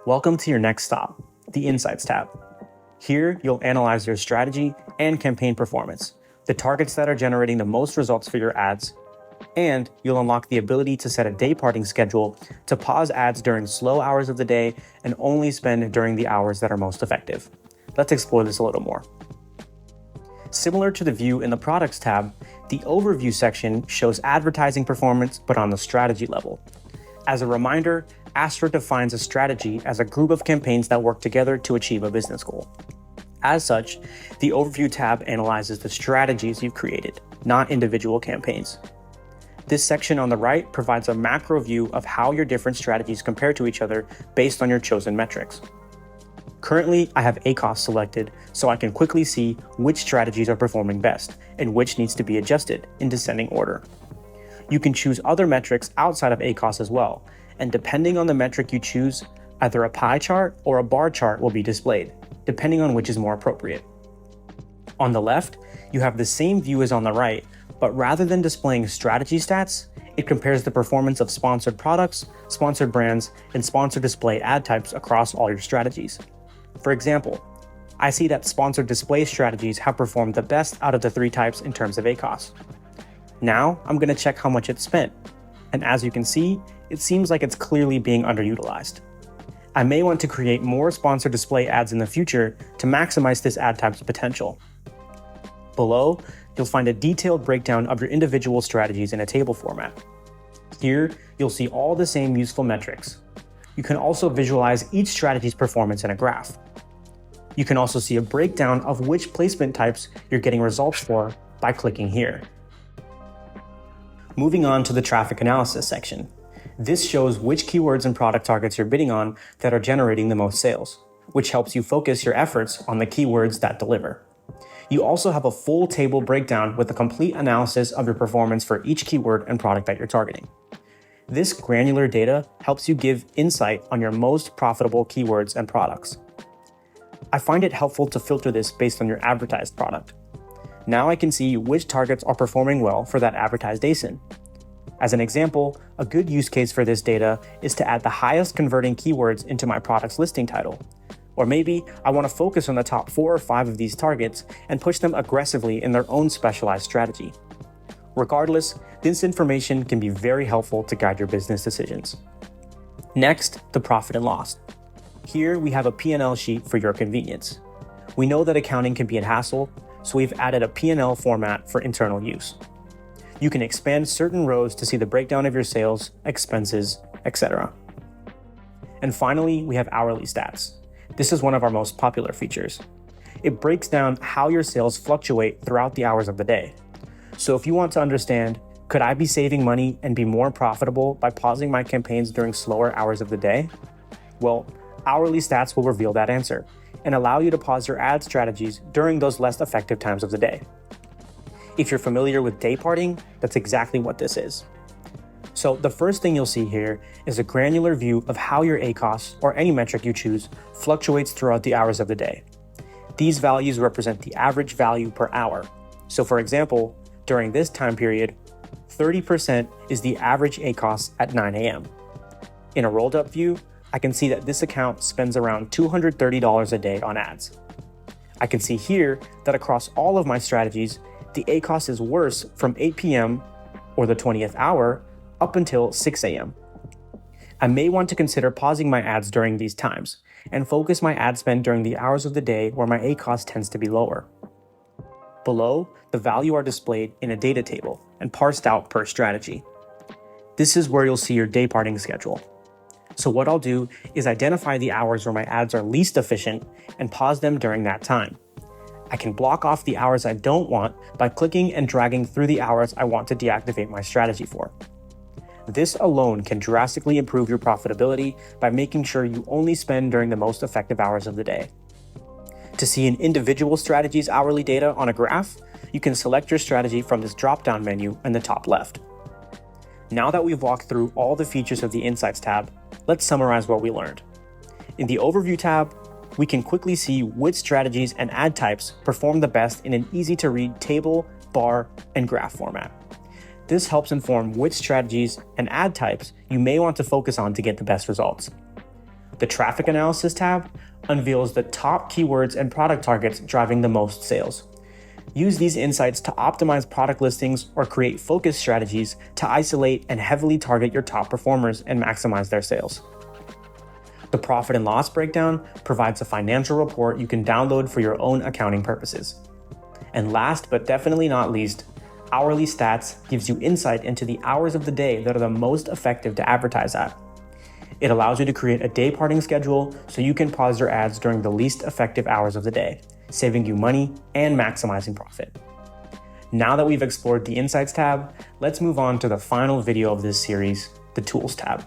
Welcome to your next stop, the Insights tab. Here, you'll analyze your strategy and campaign performance, the targets that are generating the most results for your ads, and you'll unlock the ability to set a day-parting schedule to pause ads during slow hours of the day and only spend during the hours that are most effective. Let's explore this a little more. Similar to the view in the Products tab, the Overview section shows advertising performance, but on the strategy level. As a reminder, Astra defines a strategy as a group of campaigns that work together to achieve a business goal. As such, the Overview tab analyzes the strategies you've created, not individual campaigns. This section on the right provides a macro view of how your different strategies compare to each other based on your chosen metrics. Currently, I have ACoS selected, so I can quickly see which strategies are performing best and which needs to be adjusted in descending order. You can choose other metrics outside of ACoS as well, and depending on the metric you choose, either a pie chart or a bar chart will be displayed, depending on which is more appropriate. On the left, you have the same view as on the right, but rather than displaying strategy stats, it compares the performance of sponsored products, sponsored brands, and sponsored display ad types across all your strategies. For example, I see that sponsored display strategies have performed the best out of the 3 types in terms of ACoS. Now, I'm going to check how much it's spent, and as you can see, it seems like it's clearly being underutilized. I may want to create more sponsored display ads in the future to maximize this ad type's potential. Below, you'll find a detailed breakdown of your individual strategies in a table format. Here, you'll see all the same useful metrics. You can also visualize each strategy's performance in a graph. You can also see a breakdown of which placement types you're getting results for by clicking here. Moving on to the traffic analysis section. This shows which keywords and product targets you're bidding on that are generating the most sales, which helps you focus your efforts on the keywords that deliver. You also have a full table breakdown with a complete analysis of your performance for each keyword and product that you're targeting. This granular data helps you give insight on your most profitable keywords and products. I find it helpful to filter this based on your advertised product. Now I can see which targets are performing well for that advertised ASIN. As an example, a good use case for this data is to add the highest converting keywords into my product's listing title. Or maybe I want to focus on the top 4 or 5 of these targets and push them aggressively in their own specialized strategy. Regardless, this information can be very helpful to guide your business decisions. Next, the profit and loss. Here we have a P&L sheet for your convenience. We know that accounting can be a hassle, so we've added a P&L format for internal use. You can expand certain rows to see the breakdown of your sales, expenses, etc. And finally, we have hourly stats. This is one of our most popular features. It breaks down how your sales fluctuate throughout the hours of the day. So if you want to understand, could I be saving money and be more profitable by pausing my campaigns during slower hours of the day? Well, hourly stats will reveal that answer and allow you to pause your ad strategies during those less effective times of the day. If you're familiar with dayparting, that's exactly what this is. So the first thing you'll see here is a granular view of how your ACoS, or any metric you choose, fluctuates throughout the hours of the day. These values represent the average value per hour. So for example, during this time period, 30% is the average ACoS at 9 a.m. In a rolled up view, I can see that this account spends around $230 a day on ads. I can see here that across all of my strategies, the ACoS is worse from 8 p.m. or the 20th hour up until 6 a.m. I may want to consider pausing my ads during these times and focus my ad spend during the hours of the day where my ACoS tends to be lower. Below, the value are displayed in a data table and parsed out per strategy. This is where you'll see your dayparting schedule. So what I'll do is identify the hours where my ads are least efficient and pause them during that time. I can block off the hours I don't want by clicking and dragging through the hours I want to deactivate my strategy for. This alone can drastically improve your profitability by making sure you only spend during the most effective hours of the day. To see an individual strategy's hourly data on a graph, you can select your strategy from this drop-down menu in the top left. Now that we've walked through all the features of the Insights tab, let's summarize what we learned. In the Overview tab, we can quickly see which strategies and ad types perform the best in an easy-to-read table, bar, and graph format. This helps inform which strategies and ad types you may want to focus on to get the best results. The Traffic Analysis tab unveils the top keywords and product targets driving the most sales. Use these insights to optimize product listings or create focus strategies to isolate and heavily target your top performers and maximize their sales. The Profit and Loss Breakdown provides a financial report you can download for your own accounting purposes. And last but definitely not least, Hourly Stats gives you insight into the hours of the day that are the most effective to advertise at. It allows you to create a day parting schedule so you can pause your ads during the least effective hours of the day, saving you money and maximizing profit. Now that we've explored the Insights tab, let's move on to the final video of this series, the Tools tab.